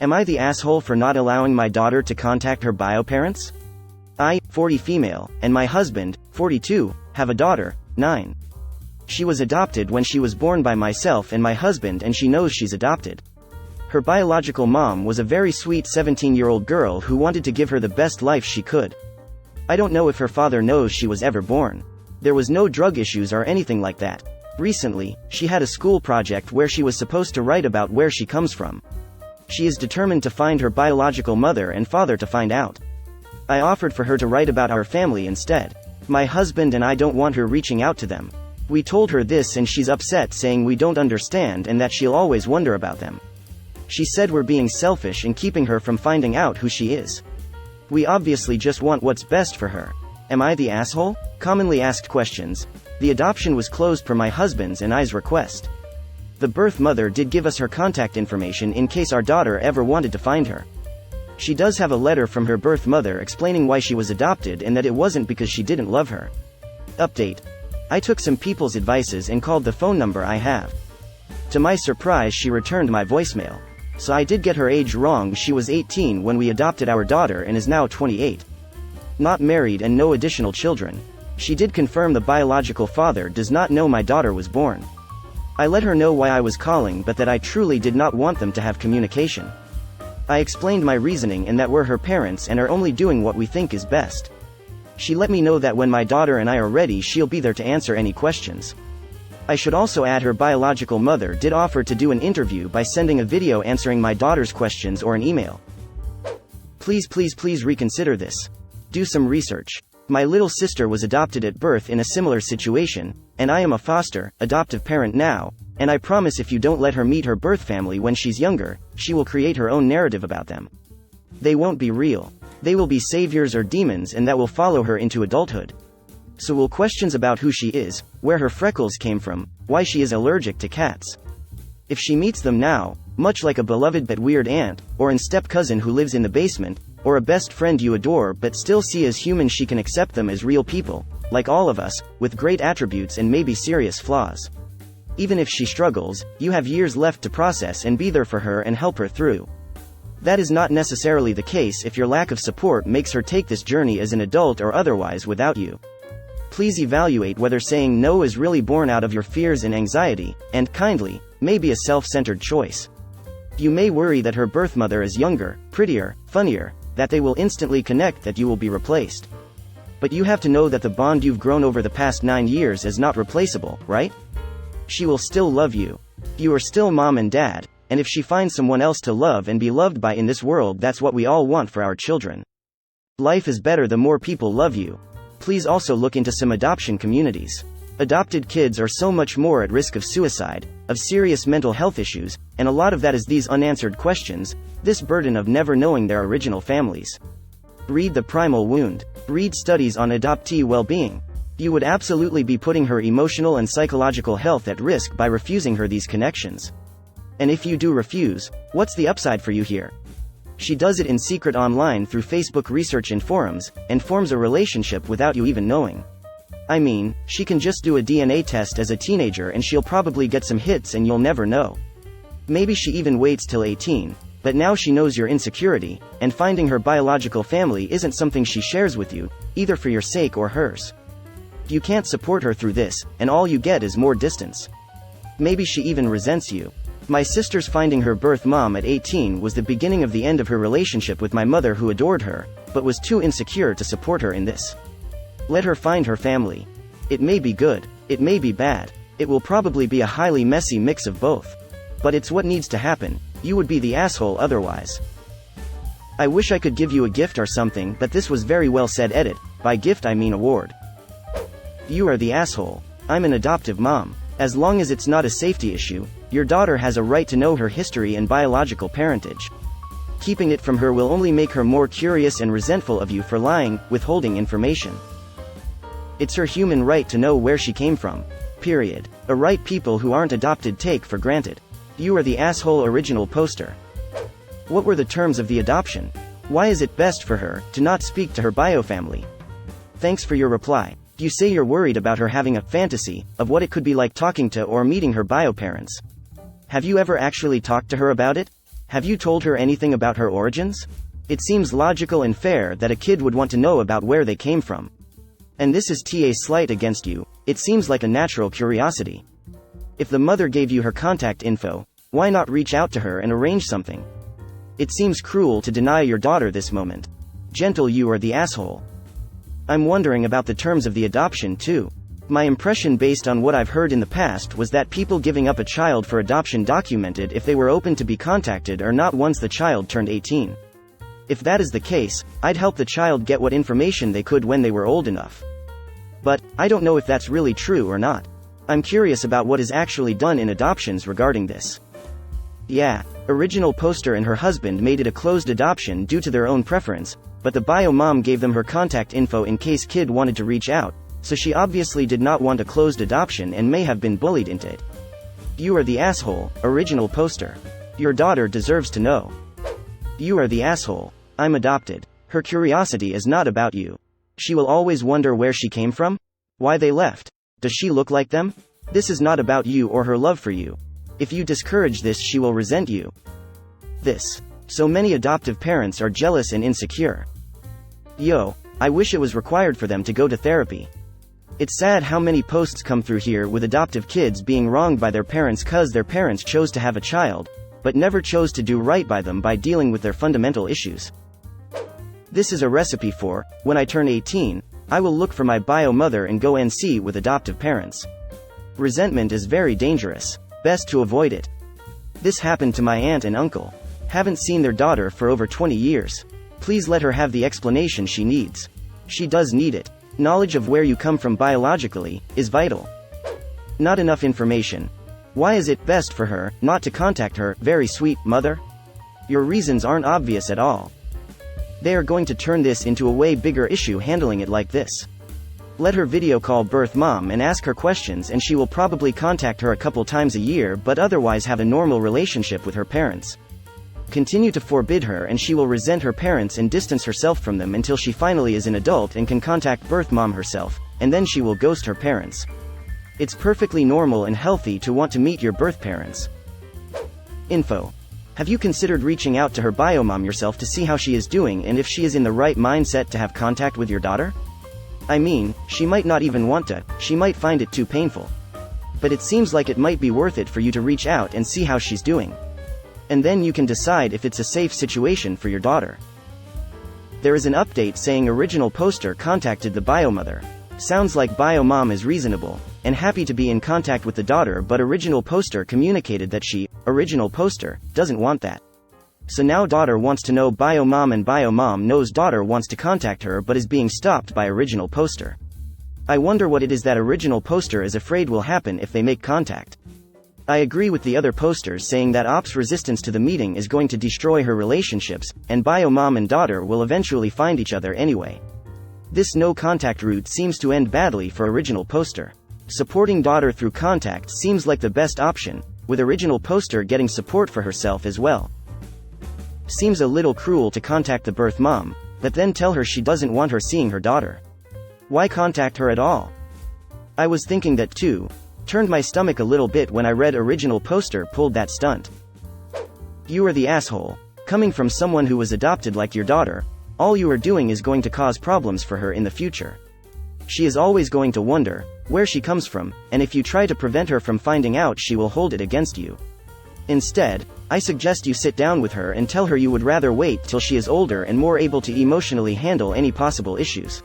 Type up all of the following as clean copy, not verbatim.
Am I the asshole for not allowing my daughter to contact her bio parents? I, 40 female, and my husband, 42, have a daughter, 9. She was adopted when she was born by myself and my husband, and she knows she's adopted. Her biological mom was a very sweet 17-year-old girl who wanted to give her the best life she could. I don't know if her father knows she was ever born. There was no drug issues or anything like that. Recently, she had a school project where she was supposed to write about where she comes from. She is determined to find her biological mother and father to find out. I offered for her to write about our family instead. My husband and I don't want her reaching out to them. We told her this and she's upset, saying we don't understand and that she'll always wonder about them. She said we're being selfish and keeping her from finding out who she is. We obviously just want what's best for her. Am I the asshole? Commonly asked questions. The adoption was closed per my husband's and I's request. The birth mother did give us her contact information in case our daughter ever wanted to find her. She does have a letter from her birth mother explaining why she was adopted and that it wasn't because she didn't love her. Update. I took some people's advices and called the phone number I have. To my surprise, she returned my voicemail. So I did get her age wrong. She was 18 when we adopted our daughter and is now 28. Not married and no additional children. She did confirm the biological father does not know my daughter was born. I let her know why I was calling, but that I truly did not want them to have communication. I explained my reasoning and that we're her parents and are only doing what we think is best. She let me know that when my daughter and I are ready, she'll be there to answer any questions. I should also add her biological mother did offer to do an interview by sending a video answering my daughter's questions or an email. Please reconsider this. Do some research. My little sister was adopted at birth in a similar situation, and I am a foster, adoptive parent now, and I promise if you don't let her meet her birth family when she's younger, she will create her own narrative about them. They won't be real. They will be saviors or demons, and that will follow her into adulthood. So will questions about who she is, where her freckles came from, why she is allergic to cats. If she meets them now, much like a beloved but weird aunt, or an step-cousin who lives in the basement, or a best friend you adore but still see as human, she can accept them as real people, like all of us, with great attributes and maybe serious flaws. Even if she struggles, you have years left to process and be there for her and help her through. That is not necessarily the case if your lack of support makes her take this journey as an adult or otherwise without you. Please evaluate whether saying no is really born out of your fears and anxiety, and kindly, may be a self-centered choice. You may worry that her birth mother is younger, prettier, funnier, that they will instantly connect, that you will be replaced. But you have to know that the bond you've grown over the past 9 years is not replaceable, right? She will still love you. You are still mom and dad, and if she finds someone else to love and be loved by in this world, that's what we all want for our children. Life is better the more people love you. Please also look into some adoption communities. Adopted kids are so much more at risk of suicide, of serious mental health issues, and a lot of that is these unanswered questions, this burden of never knowing their original families. Read The Primal Wound. Read studies on adoptee well-being. You would absolutely be putting her emotional and psychological health at risk by refusing her these connections. And if you do refuse, what's the upside for you here? She does it in secret online through Facebook research and forums, and forms a relationship without you even knowing. I mean, she can just do a DNA test as a teenager and she'll probably get some hits and you'll never know. Maybe she even waits till 18, but now she knows your insecurity, and finding her biological family isn't something she shares with you, either for your sake or hers. You can't support her through this, and all you get is more distance. Maybe she even resents you. My sister's finding her birth mom at 18 was the beginning of the end of her relationship with my mother, who adored her, but was too insecure to support her in this. Let her find her family. It may be good, it may be bad, it will probably be a highly messy mix of both. But it's what needs to happen. You would be the asshole otherwise. I wish I could give you a gift or something, but this was very well said. Edit. By gift I mean award. You are the asshole. I'm an adoptive mom. As long as it's not a safety issue, your daughter has a right to know her history and biological parentage. Keeping it from her will only make her more curious and resentful of you for lying, withholding information. It's her human right to know where she came from. Period. A right people who aren't adopted take for granted. You are the asshole. Original poster. What were the terms of the adoption? Why is it best for her to not speak to her bio family? Thanks for your reply. You say you're worried about her having a fantasy of what it could be like talking to or meeting her bio parents. Have you ever actually talked to her about it? Have you told her anything about her origins? It seems logical and fair that a kid would want to know about where they came from. And this is a slight against you, it seems like a natural curiosity. If the mother gave you her contact info, why not reach out to her and arrange something? It seems cruel to deny your daughter this moment. Gentle, you are the asshole. I'm wondering about the terms of the adoption too. My impression based on what I've heard in the past was that people giving up a child for adoption documented if they were open to be contacted or not once the child turned 18. If that is the case, I'd help the child get what information they could when they were old enough. But, I don't know if that's really true or not. I'm curious about what is actually done in adoptions regarding this. Yeah, original poster and her husband made it a closed adoption due to their own preference, but the bio mom gave them her contact info in case kid wanted to reach out, so she obviously did not want a closed adoption and may have been bullied into it. You are the asshole, original poster. Your daughter deserves to know. You are the asshole. I'm adopted. Her curiosity is not about you. She will always wonder where she came from? Why they left? Does she look like them? This is not about you or her love for you. If you discourage this, she will resent you. So many adoptive parents are jealous and insecure. Yo, I wish it was required for them to go to therapy. It's sad how many posts come through here with adoptive kids being wronged by their parents cause their parents chose to have a child, but never chose to do right by them by dealing with their fundamental issues. This is a recipe for, when I turn 18, I will look for my bio mother and go NC with adoptive parents. Resentment is very dangerous. Best to avoid it. This happened to my aunt and uncle. Haven't seen their daughter for over 20 years. Please let her have the explanation she needs. She does need it. Knowledge of where you come from biologically is vital. Not enough information. Why is it best for her not to contact her, very sweet mother? Your reasons aren't obvious at all. They are going to turn this into a way bigger issue handling it like this. Let her video call birth mom and ask her questions, and she will probably contact her a couple times a year but otherwise have a normal relationship with her parents. Continue to forbid her and she will resent her parents and distance herself from them until she finally is an adult and can contact birth mom herself, and then she will ghost her parents. It's perfectly normal and healthy to want to meet your birth parents. Info. Have you considered reaching out to her bio mom yourself to see how she is doing and if she is in the right mindset to have contact with your daughter? I mean, she might not even want to, she might find it too painful. But it seems like it might be worth it for you to reach out and see how she's doing. And then you can decide if it's a safe situation for your daughter. There is an update saying original poster contacted the bio mother. Sounds like bio mom is reasonable and happy to be in contact with the daughter, but original poster communicated that she, original poster, doesn't want that. So now daughter wants to know bio mom and bio mom knows daughter wants to contact her but is being stopped by original poster. I wonder what it is that original poster is afraid will happen if they make contact. I agree with the other posters saying that ops resistance to the meeting is going to destroy her relationships, and bio mom and daughter will eventually find each other anyway. This no contact route seems to end badly for original poster. Supporting daughter through contact seems like the best option, with original poster getting support for herself as well. Seems a little cruel to contact the birth mom, but then tell her she doesn't want her seeing her daughter. Why contact her at all? I was thinking that too. Turned my stomach a little bit when I read original poster pulled that stunt. You are the asshole. Coming from someone who was adopted like your daughter, all you are doing is going to cause problems for her in the future. She is always going to wonder where she comes from, and if you try to prevent her from finding out, she will hold it against you. Instead, I suggest you sit down with her and tell her you would rather wait till she is older and more able to emotionally handle any possible issues.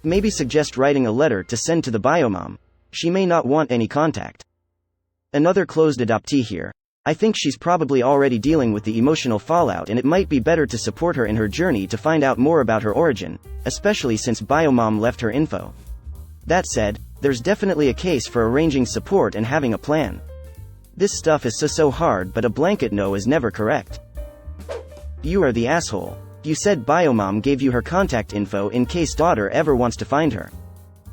Maybe suggest writing a letter to send to the biomom. She may not want any contact. Another closed adoptee here. I think she's probably already dealing with the emotional fallout, and it might be better to support her in her journey to find out more about her origin, especially since biomom left her info. That said, there's definitely a case for arranging support and having a plan. This stuff is so hard, but a blanket no is never correct. You are the asshole. You said biomom gave you her contact info in case daughter ever wants to find her.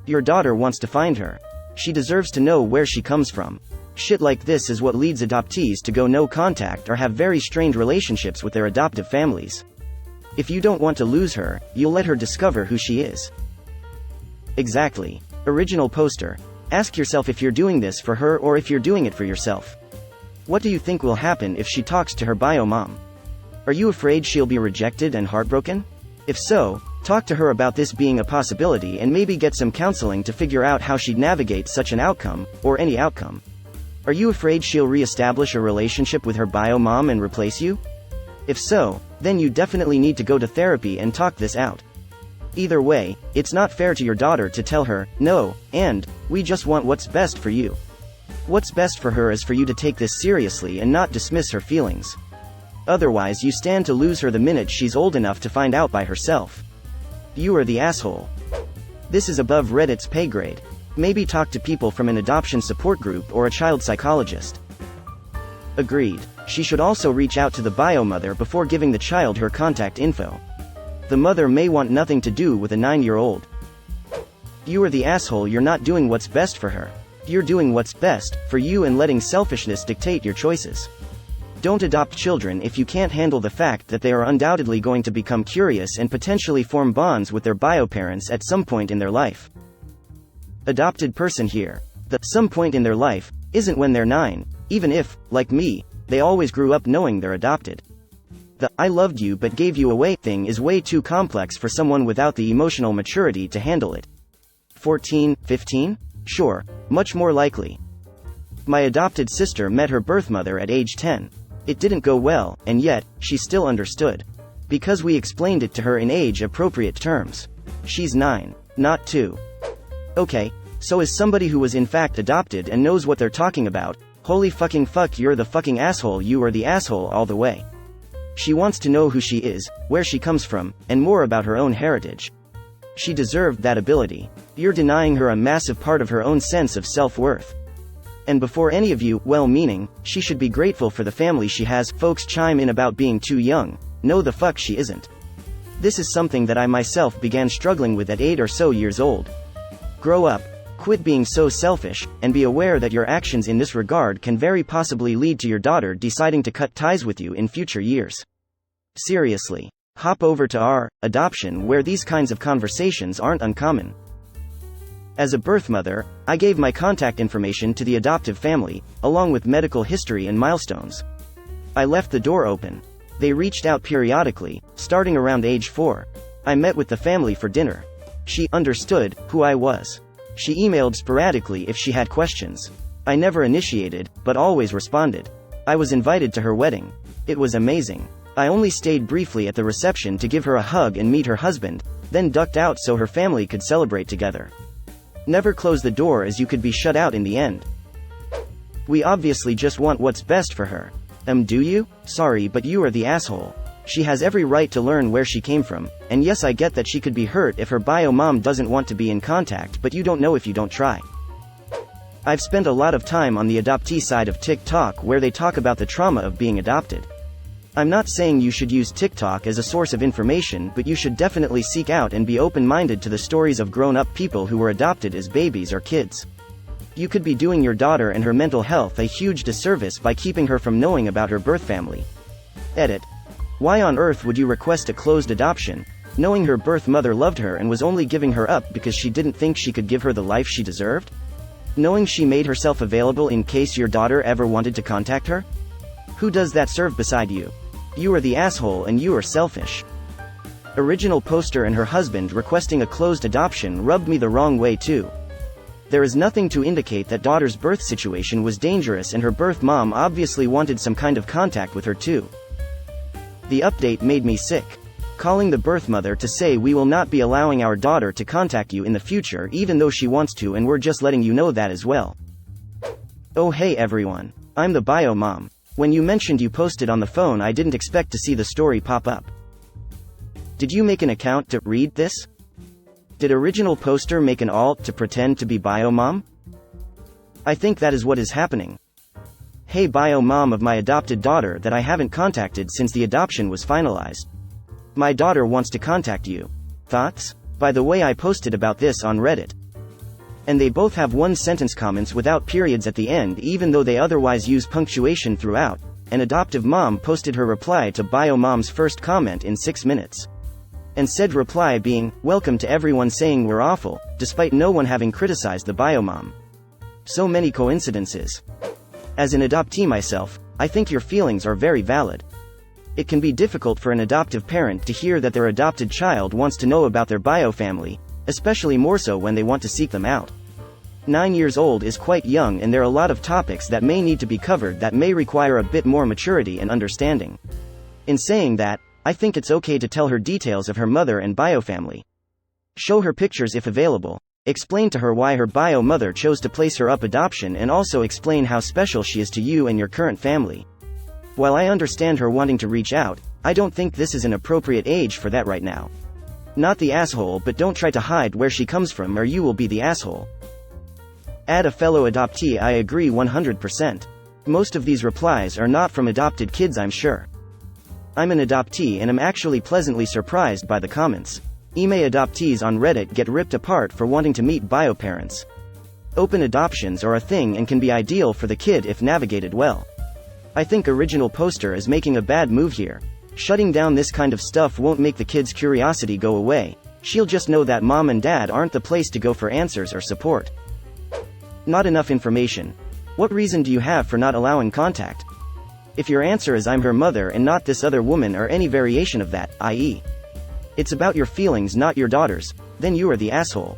Your daughter wants to find her. She deserves to know where she comes from. Shit like this is what leads adoptees to go no contact or have very strained relationships with their adoptive families. If you don't want to lose her, you'll let her discover who she is. Exactly. Original poster. Ask yourself if you're doing this for her or if you're doing it for yourself. What do you think will happen if she talks to her bio mom? Are you afraid she'll be rejected and heartbroken? If so, talk to her about this being a possibility and maybe get some counseling to figure out how she'd navigate such an outcome, or any outcome. Are you afraid she'll re-establish a relationship with her bio mom and replace you? If so, then you definitely need to go to therapy and talk this out. Either way, it's not fair to your daughter to tell her, no, and, we just want what's best for you. What's best for her is for you to take this seriously and not dismiss her feelings. Otherwise you stand to lose her the minute she's old enough to find out by herself. You are the asshole. This is above Reddit's pay grade. Maybe talk to people from an adoption support group or a child psychologist. Agreed. She should also reach out to the bio mother before giving the child her contact info. The mother may want nothing to do with a 9-year-old. You are the asshole. You're not doing what's best for her. You're doing what's best for you and letting selfishness dictate your choices. Don't adopt children if you can't handle the fact that they are undoubtedly going to become curious and potentially form bonds with their bio parents at some point in their life. Adopted person here. The some point in their life isn't when they're 9, even if, like me, they always grew up knowing they're adopted. The I loved you but gave you away thing is way too complex for someone without the emotional maturity to handle it. 14, 15? Sure, much more likely. My adopted sister met her birth mother at age 10. It didn't go well, and yet, she still understood. Because we explained it to her in age-appropriate terms. She's 9, not 2. Okay, so as somebody who was in fact adopted and knows what they're talking about, holy fucking fuck, you're the fucking asshole. You are the asshole all the way. She wants to know who she is, where she comes from, and more about her own heritage. She deserved that ability. You're denying her a massive part of her own sense of self-worth. And before any of you, well-meaning, she should be grateful for the family she has. Folks chime in about being too young. No the fuck she isn't. This is something that I myself began struggling with at 8 or so years old. Grow up, quit being so selfish, and be aware that your actions in this regard can very possibly lead to your daughter deciding to cut ties with you in future years. Seriously. Hop over to our adoption where these kinds of conversations aren't uncommon. As a birth mother, I gave my contact information to the adoptive family, along with medical history and milestones. I left the door open. They reached out periodically, starting around age 4. I met with the family for dinner. She understood who I was. She emailed sporadically if she had questions. I never initiated, but always responded. I was invited to her wedding. It was amazing. I only stayed briefly at the reception to give her a hug and meet her husband, then ducked out so her family could celebrate together. Never close the door as you could be shut out in the end. We obviously just want what's best for her. Do you? Sorry, but you are the asshole. She has every right to learn where she came from, and yes, I get that she could be hurt if her bio mom doesn't want to be in contact, but you don't know if you don't try. I've spent a lot of time on the adoptee side of TikTok where they talk about the trauma of being adopted. I'm not saying you should use TikTok as a source of information, but you should definitely seek out and be open-minded to the stories of grown-up people who were adopted as babies or kids. You could be doing your daughter and her mental health a huge disservice by keeping her from knowing about her birth family. Edit. Why on earth would you request a closed adoption, knowing her birth mother loved her and was only giving her up because she didn't think she could give her the life she deserved? Knowing she made herself available in case your daughter ever wanted to contact her? Who does that serve beside you? You are the asshole and you are selfish. Original poster and her husband requesting a closed adoption rubbed me the wrong way too. There is nothing to indicate that daughter's birth situation was dangerous and her birth mom obviously wanted some kind of contact with her too. The update made me sick. Calling the birth mother to say we will not be allowing our daughter to contact you in the future even though she wants to and we're just letting you know that as well. Oh hey everyone. I'm the bio mom. When you mentioned you posted on the phone I didn't expect to see the story pop up. Did you make an account to read this? Did original poster make an alt to pretend to be bio mom? I think that is what is happening. Hey bio mom of my adopted daughter that I haven't contacted since the adoption was finalized. My daughter wants to contact you. Thoughts? By the way, I posted about this on Reddit. And they both have one-sentence comments without periods at the end even though they otherwise use punctuation throughout. An adoptive mom posted her reply to bio mom's first comment in 6 minutes. And said reply being, "Welcome to everyone saying we're awful," despite no one having criticized the bio mom. So many coincidences. As an adoptee myself, I think your feelings are very valid. It can be difficult for an adoptive parent to hear that their adopted child wants to know about their bio family, especially more so when they want to seek them out. 9 years old is quite young, and there are a lot of topics that may need to be covered that may require a bit more maturity and understanding. In saying that, I think it's okay to tell her details of her mother and bio family. Show her pictures if available, explain to her why her bio mother chose to place her up adoption, and also explain how special she is to you and your current family. While I understand her wanting to reach out, I don't think this is an appropriate age for that right now. Not the asshole, but don't try to hide where she comes from or you will be the asshole. Add a fellow adoptee. I agree 100%. Most of these replies are not from adopted kids, I'm sure. I'm an adoptee and am actually pleasantly surprised by the comments. Email adoptees on Reddit get ripped apart for wanting to meet bio parents. Open adoptions are a thing and can be ideal for the kid if navigated well. I think original poster is making a bad move here. Shutting down this kind of stuff won't make the kid's curiosity go away. She'll just know that mom and dad aren't the place to go for answers or support. Not enough information. What reason do you have for not allowing contact? If your answer is I'm her mother and not this other woman, or any variation of that, i.e., it's about your feelings not your daughter's, then you are the asshole.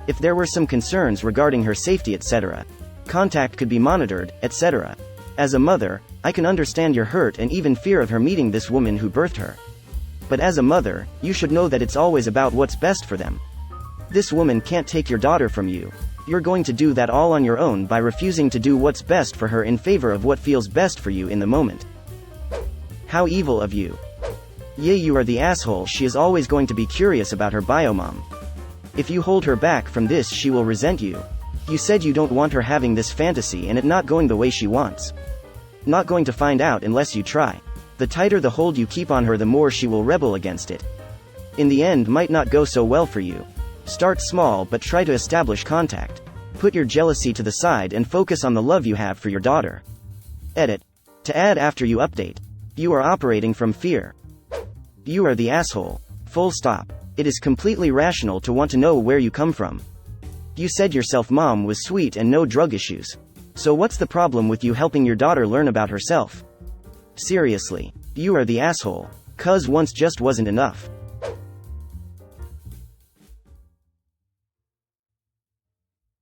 If there were some concerns regarding her safety etc., contact could be monitored, etc. As a mother, I can understand your hurt and even fear of her meeting this woman who birthed her. But as a mother, you should know that it's always about what's best for them. This woman can't take your daughter from you. You're going to do that all on your own by refusing to do what's best for her in favor of what feels best for you in the moment. How evil of you. Yeah, you are the asshole. She is always going to be curious about her bio mom. If you hold her back from this, she will resent you. You said you don't want her having this fantasy and it not going the way she wants. Not going to find out unless you try. The tighter the hold you keep on her, the more she will rebel against it. In the end, might not go so well for you. Start small but try to establish contact. Put your jealousy to the side and focus on the love you have for your daughter. Edit. To add after you update. You are operating from fear. You are the asshole. Full stop. It is completely rational to want to know where you come from. You said yourself mom was sweet and no drug issues. So what's the problem with you helping your daughter learn about herself? Seriously. You are the asshole. 'Cause once just wasn't enough.